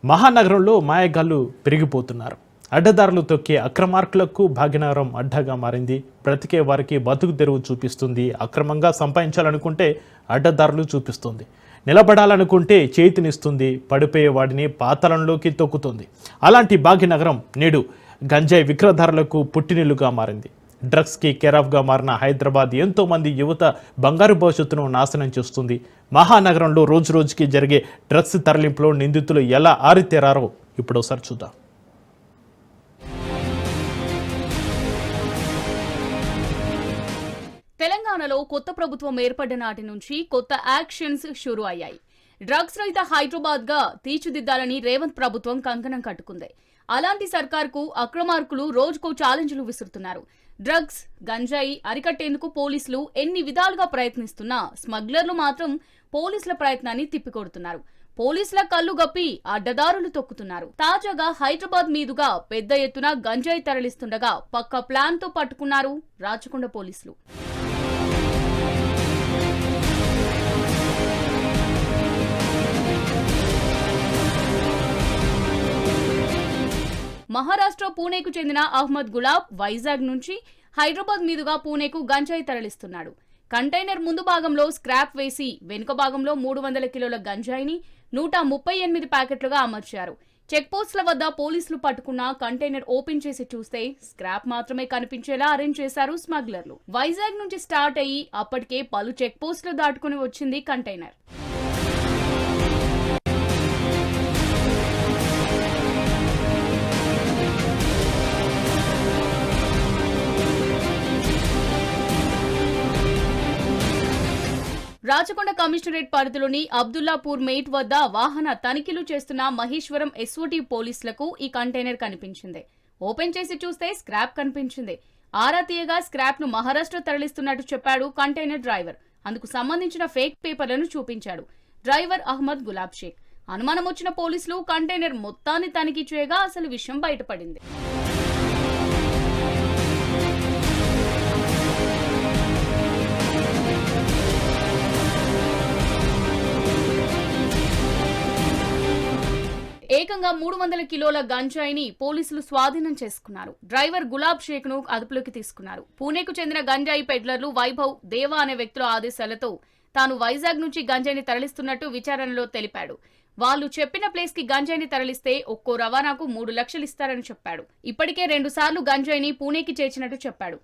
మహానగరంలో మాయగాళ్లు పెరిగిపోతున్నారు. అడ్డదారులు తొక్కే అక్రమార్కులకు భాగ్యనగరం అడ్డగా మారింది. బ్రతికే వారికి బతుకు తెరువు చూపిస్తుంది. అక్రమంగా సంపాదించాలనుకుంటే అడ్డదారులు చూపిస్తుంది. నిలబడాలనుకుంటే చేతినిస్తుంది. పడిపోయే వాడిని పాతాళంలోకి తొక్కుతుంది. అలాంటి భాగ్యనగరం నేడు గంజాయి విక్రయదారులకు పుట్టినిల్లుగా మారింది. డ్రగ్స్కి కేరాఫ్గా మారిన హైదరాబాద్ ఎంతో మంది యువత బంగారు భవిష్యత్తును నాశనం చేస్తుంది. మహానగరంలో రోజు రోజుకి జరిగే డ్రగ్స్ తరలింపులో నిందితులు ఎలా ఆరితేరారో ఇప్పుడోసారి చూద్దాం. తెలంగాణలో కొత్త ప్రభుత్వం ఏర్పడ్డ నాటి నుంచి కొత్త యాక్షన్స్ షురూ అయ్యాయి. డ్రగ్స్ రహిత హైదరాబాద్ గా తీర్చిదిద్దాలని రేవంత్ ప్రభుత్వం కంకణం కట్టుకుంది. అలాంటి సర్కార్కు అక్రమార్కులు రోజుకో ఛాలెంజ్లు విసురుతున్నారు. డ్రగ్స్, గంజాయి అరికట్టేందుకు పోలీసులు ఎన్ని విధాలుగా ప్రయత్నిస్తున్నా స్మగ్లర్లు మాత్రం పోలీసుల ప్రయత్నాన్ని తిప్పికొడుతున్నారు. పోలీసుల కళ్ళు గప్పి అడ్డదారులు తొక్కుతున్నారు. తాజాగా హైదరాబాద్ మీదుగా పెద్ద ఎత్తున గంజాయి తరలిస్తుండగా పక్క ప్లాన్ తో పట్టుకున్నారు రాచకొండ పోలీసులు. మహారాష్ట్ర పూణేకు చెందిన అహ్మద్ గులాబ్ వైజాగ్ నుంచి హైదరాబాద్ మీదుగా పూణేకు గంజాయి తరలిస్తున్నాడు. కంటైనర్ ముందు భాగంలో స్క్రాప్ వేసి వెనుక భాగంలో 300 కిలోల గంజాయిని 138 ప్యాకెట్లుగా అమర్చారు. చెక్పోస్టుల వద్ద పోలీసులు పట్టుకున్న కంటైనర్ ఓపెన్ చేసి చూస్తే స్క్రాప్ మాత్రమే కనిపించేలా అరేంజ్ చేశారు స్మగ్లర్లు. వైజాగ్ నుంచి స్టార్ట్ అయ్యి అప్పటికే పలు చెక్పోస్టులు దాటుకుని వచ్చింది కంటైనర్. రాచకొండ కమిషనరేట్ పరిధిలోని అబ్దుల్లాపూర్ మెయిట్ వద్ద వాహన తనిఖీలు చేస్తున్న మహేశ్వరం ఎస్ఓటీ పోలీసులకు ఈ కంటైనర్ కనిపించింది. ఓపెన్ చేసి చూస్తే స్క్రాప్ కనిపించింది. ఆరా తీయగా స్క్రాప్ ను మహారాష్ట్ర తరలిస్తున్నట్టు చెప్పాడు కంటైనర్ డ్రైవర్. అందుకు సంబంధించిన ఫేక్ పేపర్లను చూపించాడు డ్రైవర్ అహ్మద్ గులాబ్ షేక్. అనుమానం వచ్చిన పోలీసులు కంటైనర్ మొత్తాన్ని తనిఖీ చేయగా అసలు విషయం బయటపడింది. ఏకంగా 300 కిలోల గంజాయిని పోలీసులు స్వాధీనం చేసుకున్నారు. డ్రైవర్ గులాబ్ షేక్ ను అదుపులోకి తీసుకున్నారు. పూణేకు చెందిన గంజాయి పెడ్లర్లు వైభవ్, దేవా అనే వ్యక్తుల ఆదేశాలతో తాను వైజాగ్ నుంచి గంజాయిని తరలిస్తున్నట్టు విచారణలో తెలిపాడు. వాళ్ళు చెప్పిన ప్లేస్ కి గంజాయిని తరలిస్తే ఒక్కో రవాణాకు 3 లక్షలు ఇస్తారని చెప్పాడు. ఇప్పటికే 2 సార్లు గంజాయిని పూణేకి చేర్చినట్టు చెప్పాడు.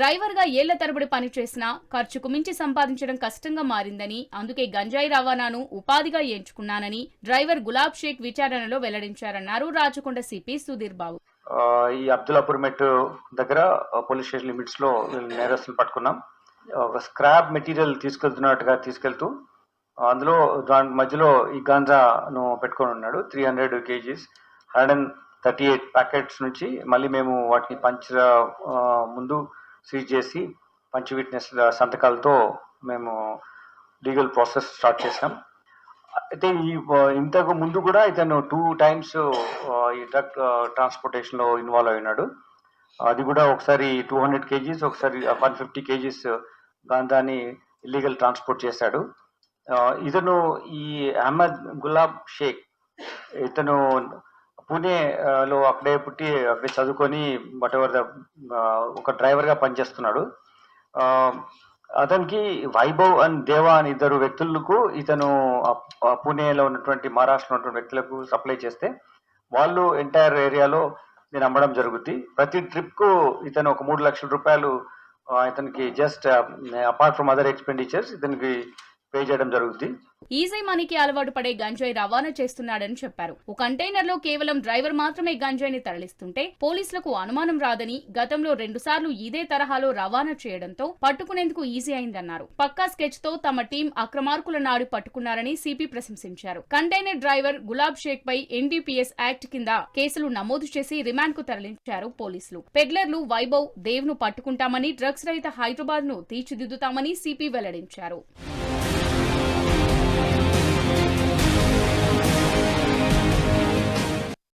డ్రైవర్ గా ఏళ్ల తరబడి పనిచేసినా ఖర్చుకు మించి సంపాదించడం కష్టంగా మారిందని, అందుకే గంజాయి రవాణాను ఉపాధిగా ఎంచుకున్నానని డ్రైవర్ గులాబ్ షేక్ విచారణలో వెల్లడించారన్నారు రాచకొండ సిపి సుధీర్ బాబు. ఈ అబ్దుల్లాపూర్ మెట్ దగ్గర పోలీస్ స్టేషన్ లిమిట్స్ లో నేరస్తులు పట్టుకున్నాం. ఒక స్క్రాప్ మెటీరియల్ తీసుకెళ్తూ అందులో దాని మధ్యలో ఈ గాంజాను పెట్టుకొని ఉన్నాడు. 300 kgs 138 ప్యాకెట్స్ నుంచి మళ్ళీ మేము వాటిని ముందు సీజ్ చేసి పంచ్ విట్నెస్ సంతకాలతో మేము లీగల్ ప్రాసెస్ స్టార్ట్ చేసాం. అయితే ఇంతకు ముందు కూడా ఇతను 2 times ఈ డ్రగ్ ట్రాన్స్పోర్టేషన్ లో ఇన్వాల్వ్ అయినాడు. అది కూడా ఒకసారి 200 kgs, ఒకసారి 150 kgs గాంజాని ఇల్లీగల్ ట్రాన్స్పోర్ట్ చేశాడు. ఇతను ఈ అహ్మద్ గులాబ్ షేక్ ఇతను పూణేలో అక్కడే పుట్టి అక్కడే చదువుకొని ఒక డ్రైవర్ గా పనిచేస్తున్నాడు. అతనికి వైభవ్ అండ్ దేవా అని 2 వ్యక్తులకు ఇతను పూణేలో ఉన్నటువంటి మహారాష్ట్రలో ఉన్నటువంటి వ్యక్తులకు సప్లై చేస్తే వాళ్ళు ఎంటైర్ ఏరియాలో నేను అమ్మడం జరుగుద్ది. ప్రతి ట్రిప్ కు ఇతను ఒక 3 లక్షల రూపాయలు ఇతనికి just apart from other expenditures ఇతనికి పే చేయడం జరుగుతుంది. ఈజీ మనీకి అలవాటు పడే గంజాయి రవాణా చేస్తున్నాడని చెప్పారు. ఒక కంటైనర్ లో కేవలం డ్రైవర్ మాత్రమే గంజాయిని తరలిస్తుంటే పోలీసులకు అనుమానం రాదని, గతంలో 2 సార్లు ఇదే తరహాలో రవాణా చేయడంతో పట్టుకునేందుకు ఈజీ అయిందన్నారు. పక్కా స్కెచ్ తో తమ టీం అక్రమార్కుల నాడు పట్టుకున్నారని సిపి ప్రశంసించారు. కంటైనర్ డ్రైవర్ గులాబ్ షేక్ పై NDPS యాక్ట్ కింద కేసులు నమోదు చేసి రిమాండ్ కు తరలించారు పోలీసులు. పెడ్లర్లు వైభవ్, దేవ్ ను పట్టుకుంటామని, డ్రగ్స్ రహిత హైదరాబాద్ ను తీర్చిదిద్దుతామని సిపి వెల్లడించారు.